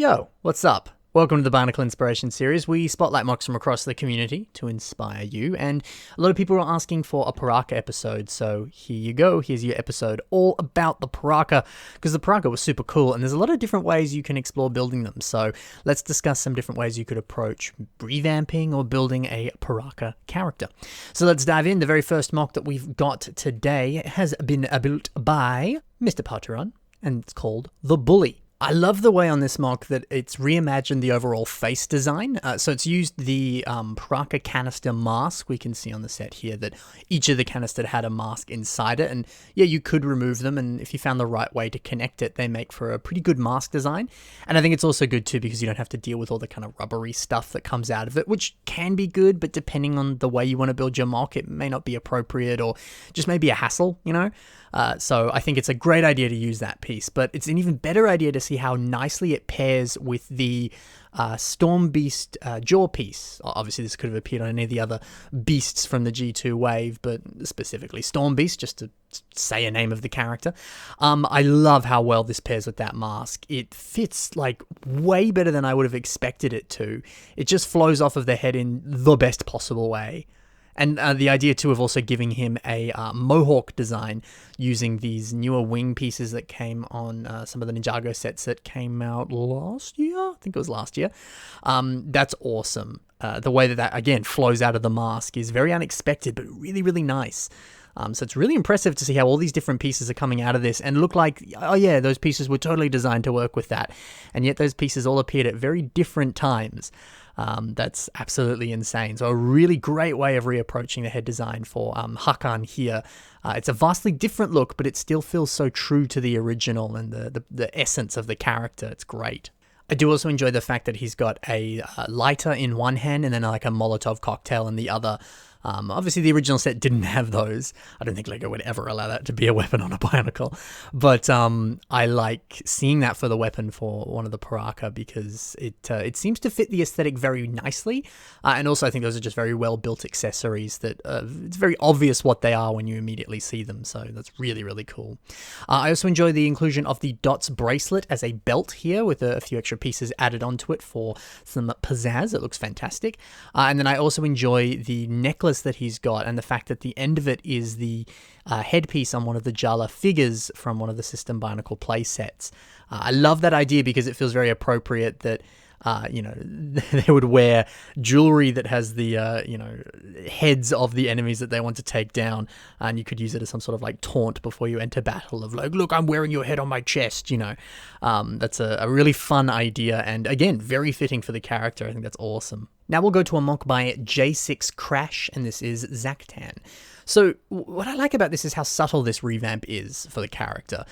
Yo, what's up? Welcome to the Bionicle Inspiration Series. We spotlight mocks from across the community to inspire you, and a lot of people are asking for a Piraka episode, so here you go. Here's your episode all about the Piraka, because the Piraka was super cool, and there's a lot of different ways you can explore building them, so let's discuss some different ways you could approach revamping or building a Piraka character. So let's dive in. The very first mock that we've got today has been built by Mr. Patron, and it's called the Bully. I love the way on this mock that it's reimagined the overall face design. So it's used the Piraka canister mask. We can see on the set here that each of the canister had a mask inside it. And yeah, you could remove them. And if you found the right way to connect it, they make for a pretty good mask design. And I think it's also good too because you don't have to deal with all the kind of rubbery stuff that comes out of it, which can be good, but depending on the way you want to build your mock, it may not be appropriate or just maybe a hassle, you know? So I think it's a great idea to use that piece, but it's an even better idea to see how nicely it pairs with the Storm Beast jaw piece. Obviously, this could have appeared on any of the other beasts from the G2 wave, but specifically Storm Beast, just to say a name of the character. I love how well this pairs with that mask. It fits like way better than I would have expected it to. It just flows off of the head in the best possible way. And the idea, too, of also giving him a mohawk design using these newer wing pieces that came on some of the Ninjago sets that came out last year. I think it was last year. That's awesome. The way that, again, flows out of the mask is very unexpected, but really, really nice. So it's really impressive to see how all these different pieces are coming out of this and look like, oh yeah, those pieces were totally designed to work with that. And yet those pieces all appeared at very different times. That's absolutely insane. So a really great way of reapproaching the head design for Hakan here. It's a vastly different look, but it still feels so true to the original and the essence of the character. It's great. I do also enjoy the fact that he's got a lighter in one hand and then like a Molotov cocktail in the other. Obviously, the original set didn't have those. I don't think LEGO would ever allow that to be a weapon on a Bionicle. But I like seeing that for the weapon for one of the Piraka because it seems to fit the aesthetic very nicely. And also, I think those are just very well-built accessories that it's very obvious what they are when you immediately see them. So that's really, really cool. I also enjoy the inclusion of the Dots bracelet as a belt here with a few extra pieces added onto it for some pizzazz. It looks fantastic. And then I also enjoy the necklace that he's got and the fact that the end of it is the headpiece on one of the Jala figures from one of the System Bionicle play sets. I love that idea because it feels very appropriate that they would wear jewelry that has the, heads of the enemies that they want to take down. And you could use it as some sort of like taunt before you enter battle of like, look, I'm wearing your head on my chest, That's a really fun idea. And again, very fitting for the character. I think that's awesome. Now we'll go to a mock by J6 Crash, and this is Zaktan. So what I like about this is how subtle this revamp is for the character.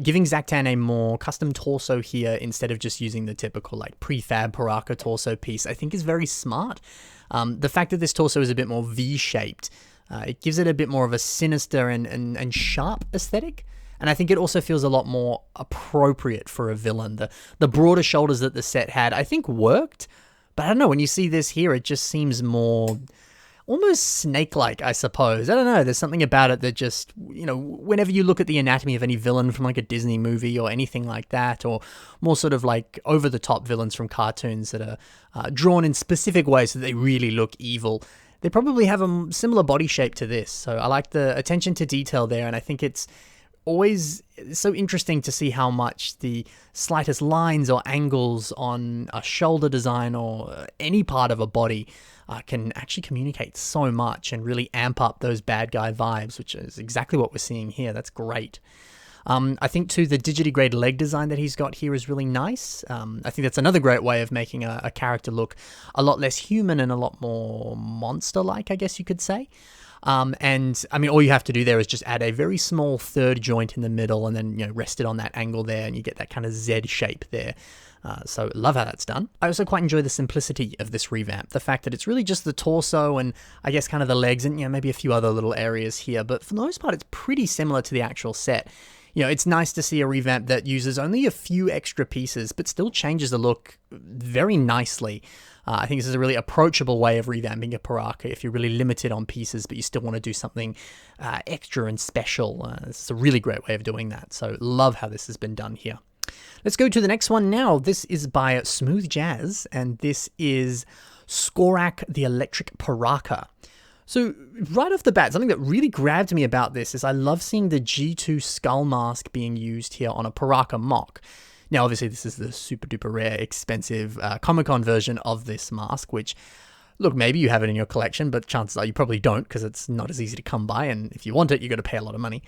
Giving Zaktan a more custom torso here instead of just using the typical like prefab Piraka torso piece, I think is very smart. The fact that this torso is a bit more V-shaped, it gives it a bit more of a sinister and sharp aesthetic. And I think it also feels a lot more appropriate for a villain. The broader shoulders that the set had, I think worked. But I don't know, when you see this here, it just seems more almost snake-like, I suppose. I don't know, there's something about it that just, whenever you look at the anatomy of any villain from like a Disney movie or anything like that, or more sort of like over-the-top villains from cartoons that are drawn in specific ways so they really look evil, they probably have a similar body shape to this. So I like the attention to detail there, and I think it's always so interesting to see how much the slightest lines or angles on a shoulder design or any part of a body can actually communicate so much and really amp up those bad guy vibes, which is exactly what we're seeing here. That's great. I think, too, the digitigrade leg design that he's got here is really nice. I think that's another great way of making a character look a lot less human and a lot more monster-like, I guess you could say. And I mean, all you have to do there is just add a very small third joint in the middle and then, rest it on that angle there and you get that kind of Z shape there. So love how that's done. I also quite enjoy the simplicity of this revamp. The fact that it's really just the torso and I guess kind of the legs and, maybe a few other little areas here. But for the most part, it's pretty similar to the actual set. It's nice to see a revamp that uses only a few extra pieces, but still changes the look very nicely. I think this is a really approachable way of revamping a Piraka if you're really limited on pieces, but you still want to do something extra and special. This is a really great way of doing that. So love how this has been done here. Let's go to the next one now. This is by Smooth Jazz, and this is Skorak the Electric Piraka. So right off the bat, something that really grabbed me about this is I love seeing the G2 skull mask being used here on a Piraka mock. Now, obviously, this is the super duper rare, expensive Comic-Con version of this mask, which, look, maybe you have it in your collection, but chances are you probably don't because it's not as easy to come by, and if you want it, you got to pay a lot of money.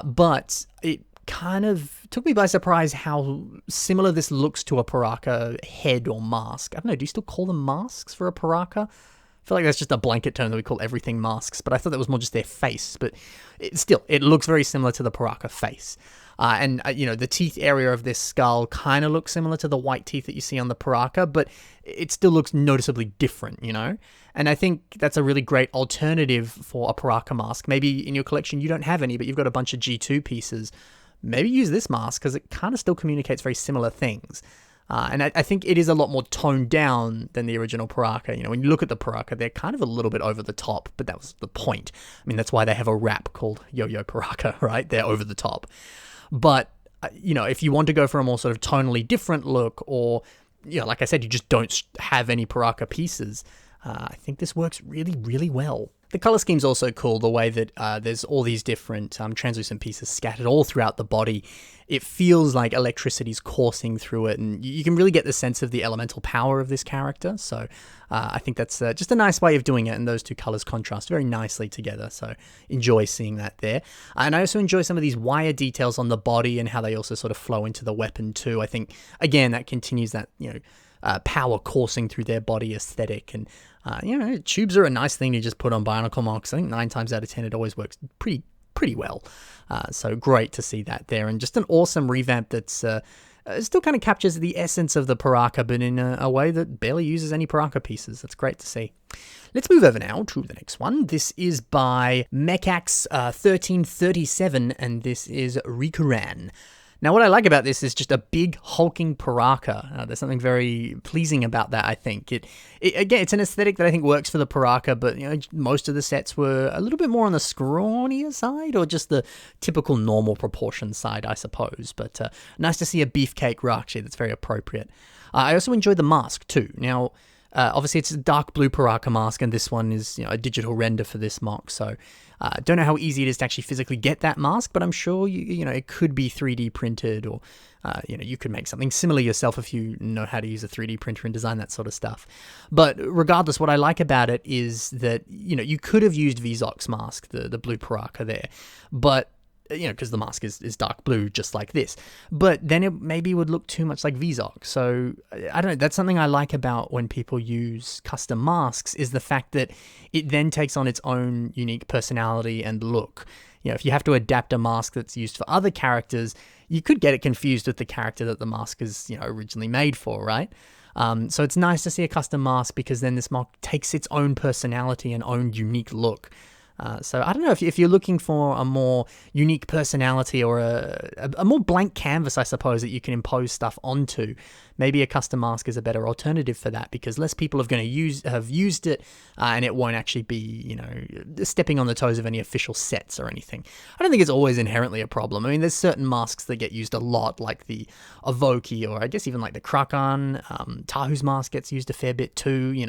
But it kind of took me by surprise how similar this looks to a Piraka head or mask. I don't know, do you still call them masks for a Piraka? I feel like that's just a blanket term that we call everything masks, but I thought that was more just their face. But it looks very similar to the Piraka face. The teeth area of this skull kind of looks similar to the white teeth that you see on the Piraka, but it still looks noticeably different, And I think that's a really great alternative for a Piraka mask. Maybe in your collection you don't have any, but you've got a bunch of G2 pieces. Maybe use this mask because it kind of still communicates very similar things. And I think it is a lot more toned down than the original Piraka. When you look at the Piraka, they're kind of a little bit over the top, but that was the point. I mean, that's why they have a rap called Yo-Yo Piraka, right? They're over the top. But, if you want to go for a more sort of tonally different look or, like I said, you just don't have any Piraka pieces, I think this works really, really well. The color scheme's also cool, the way that there's all these different translucent pieces scattered all throughout the body. It feels like electricity's coursing through it, and you can really get the sense of the elemental power of this character. So I think that's just a nice way of doing it, and those two colors contrast very nicely together. So enjoy seeing that there. And I also enjoy some of these wire details on the body and how they also sort of flow into the weapon too. I think, again, that continues that, power coursing through their body aesthetic. And tubes are a nice thing to just put on Bionicle mocks. I think 9 times out of 10 it always works pretty well. So great to see that there, and just an awesome revamp that's still kind of captures the essence of the Piraka, but in a way that barely uses any Piraka pieces. That's great to see. Let's move over now to the next one. This is by Mechax 1337, and this is Reran. Now, what I like about this is just a big hulking Piraka. There's something very pleasing about that, I think. Again, it's an aesthetic that I think works for the Piraka, but most of the sets were a little bit more on the scrawnier side, or just the typical normal proportion side, I suppose. But nice to see a beefcake Rakshi that's very appropriate. I also enjoy the mask too. Now, obviously it's a dark blue Piraka mask, and this one is a digital render for this mock, so don't know how easy it is to actually physically get that mask, but I'm sure it could be 3D printed, or you could make something similar yourself if you know how to use a 3D printer and design that sort of stuff. But regardless, what I like about it is that you could have used Vizok's mask, the blue Piraka there, but because the mask is dark blue, just like this. But then it maybe would look too much like Vizok. So, I don't know, that's something I like about when people use custom masks, is the fact that it then takes on its own unique personality and look. If you have to adapt a mask that's used for other characters, you could get it confused with the character that the mask is, originally made for, right? So it's nice to see a custom mask, because then this mock takes its own personality and own unique look. So I don't know, if you're looking for a more unique personality, or a more blank canvas, I suppose, that you can impose stuff onto, maybe a custom mask is a better alternative for that, because less people have used it, and it won't actually be, stepping on the toes of any official sets or anything. I don't think it's always inherently a problem. I mean, there's certain masks that get used a lot, like the Avoki, or I guess even like the Krakan. Tahu's mask gets used a fair bit too,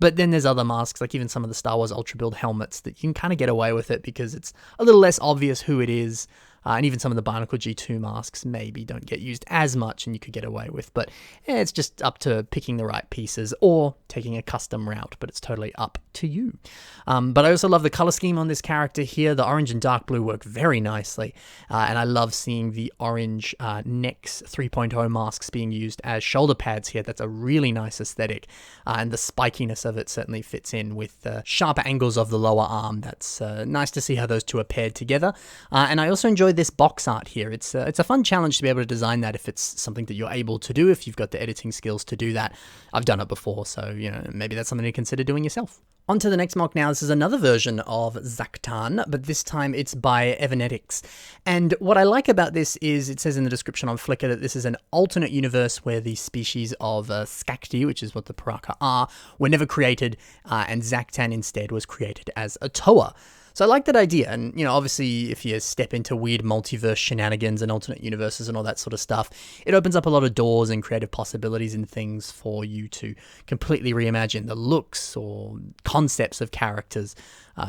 But then there's other masks, like even some of the Star Wars Ultra Build helmets, that you can kind of get away with it because it's a little less obvious who it is. And even some of the Bionicle G2 masks maybe don't get used as much, and you could get away with. But it's just up to picking the right pieces or taking a custom route, but it's totally up to you. But I also love the color scheme on this character here. The orange and dark blue work very nicely. And I love seeing the orange Nex 3.0 masks being used as shoulder pads here. That's a really nice aesthetic. And the spikiness of it certainly fits in with the sharper angles of the lower arm. That's nice to see how those two are paired together. And I also enjoy this box art here. It's a fun challenge to be able to design that if it's something that you're able to do, if you've got the editing skills to do that. I've done it before, so maybe that's something to consider doing yourself. On to the next mock now. This is another version of Zaktan, but this time it's by Evernetics. And what I like about this is it says in the description on Flickr that this is an alternate universe where the species of Skakti, which is what the Piraka are, were never created, and Zaktan instead was created as a Toa. So I like that idea, and obviously if you step into weird multiverse shenanigans and alternate universes and all that sort of stuff, it opens up a lot of doors and creative possibilities and things for you to completely reimagine the looks or concepts of characters.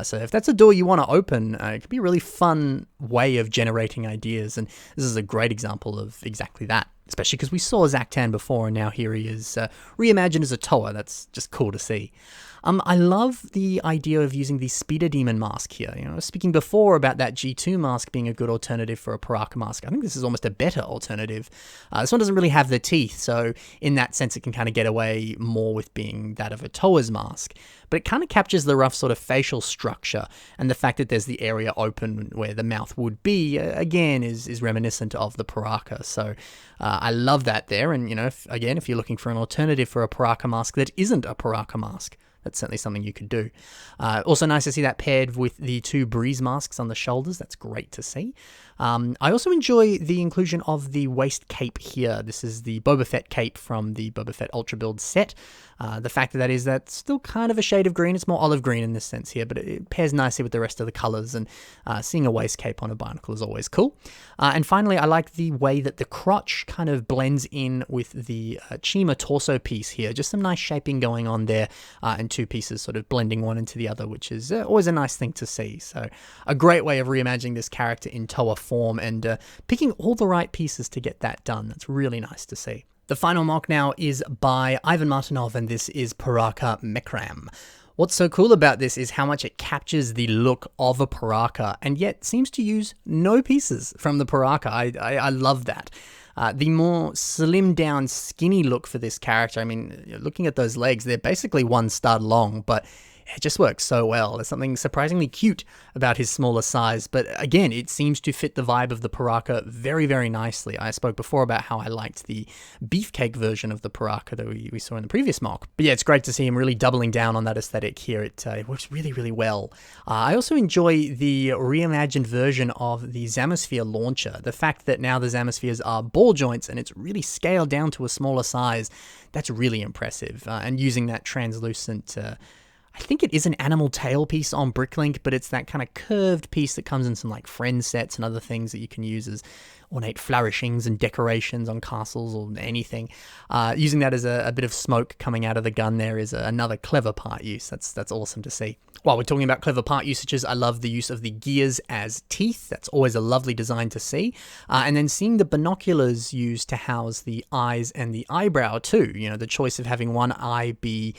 So if that's a door you want to open, it could be a really fun way of generating ideas, and this is a great example of exactly that. Especially because we saw Zaktan before, and now here he is reimagined as a Toa. That's just cool to see. I love the idea of using the Speeder Demon mask here. Speaking before about that G2 mask being a good alternative for a Piraka mask, I think this is almost a better alternative. This one doesn't really have the teeth, so in that sense it can kind of get away more with being that of a Toa's mask. But it kind of captures the rough sort of facial structure, and the fact that there's the area open where the mouth would be, again, is reminiscent of the Piraka. So I love that there, and if you're looking for an alternative for a Piraka mask that isn't a Piraka mask, that's certainly something you could do. Also nice to see that paired with the 2 breeze masks on the shoulders. That's great to see. I also enjoy the inclusion of the waist cape here. This is the Boba Fett cape from the Boba Fett Ultra Build set. The fact that's still kind of a shade of green. It's more olive green in this sense here, but it pairs nicely with the rest of the colors, and seeing a waist cape on a Bionicle is always cool. And finally, I like the way that the crotch kind of blends in with the Chima torso piece here. Just some nice shaping going on there, and 2 pieces sort of blending one into the other, which is always a nice thing to see. So a great way of reimagining this character in Toa form, and picking all the right pieces to get that done. That's really nice to see. The final mock now is by Ivan Martinov, and this is Piraka Mecha. What's so cool about this is how much it captures the look of a Piraka, and yet seems to use no pieces from the Piraka. I love that. The more slimmed down, skinny look for this character, I mean, looking at those legs, they're basically 1 stud long, but it just works so well. There's something surprisingly cute about his smaller size, but again, it seems to fit the vibe of the Piraka very, very nicely. I spoke before about how I liked the beefcake version of the Piraka that we saw in the previous mock. But yeah, it's great to see him really doubling down on that aesthetic here. It works really, really well. I also enjoy the reimagined version of the Zamosphere launcher. The fact that now the Zamospheres are ball joints and it's really scaled down to a smaller size, that's really impressive. And using that translucent... I think it is an animal tail piece on Bricklink, but it's that kind of curved piece that comes in some like friend sets and other things that you can use as ornate flourishings and decorations on castles or anything. Using that as a bit of smoke coming out of the gun there is another clever part use. That's awesome to see. While we're talking about clever part usages, I love the use of the gears as teeth. That's always a lovely design to see. And then seeing the binoculars used to house the eyes and the eyebrow too. The choice of having one eye be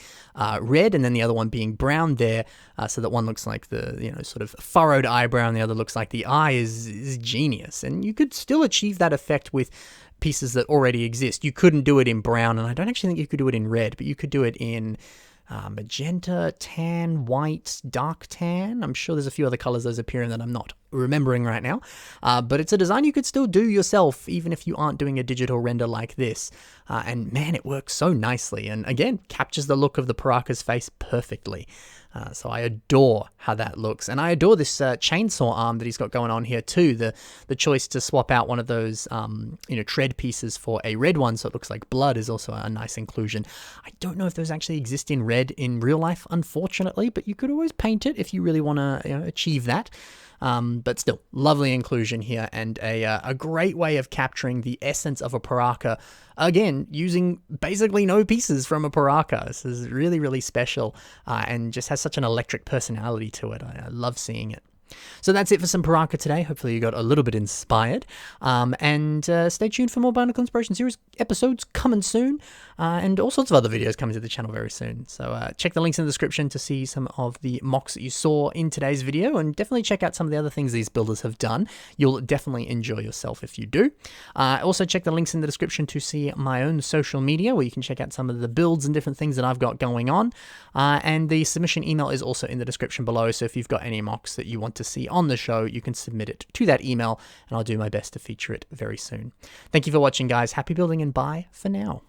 red and then the other one being brown there, so that one looks like the sort of furrowed eyebrow and the other looks like the eye is genius. And you could still achieve that effect with pieces that already exist. You couldn't do it in brown, and I don't actually think you could do it in red, but you could do it in magenta, tan, white, dark tan. I'm sure there's a few other colors those appear in that I'm not remembering right now. But it's a design you could still do yourself, even if you aren't doing a digital render like this. And man, it works so nicely. And again, captures the look of the Piraka's face perfectly. So I adore how that looks. And I adore this chainsaw arm that he's got going on here too. The choice to swap out one of those tread pieces for a red one so it looks like blood is also a nice inclusion. I don't know if those actually exist in red in real life, unfortunately, but you could always paint it if you really want to achieve that. But still, lovely inclusion here, and a great way of capturing the essence of a Piraka. Again, using basically no pieces from a Piraka. This is really, really special, and just has such an electric personality to it. I love seeing it. So that's it for some Piraka today. Hopefully you got a little bit inspired. And stay tuned for more Bionicle Inspiration Series episodes coming soon. And all sorts of other videos coming to the channel very soon. So check the links in the description to see some of the mocks that you saw in today's video. And definitely check out some of the other things these builders have done. You'll definitely enjoy yourself if you do. Also check the links in the description to see my own social media, where you can check out some of the builds and different things that I've got going on. And the submission email is also in the description below. So if you've got any mocks that you want to see on the show, you can submit it to that email and I'll do my best to feature it very soon. Thank you for watching, guys. Happy building and bye for now.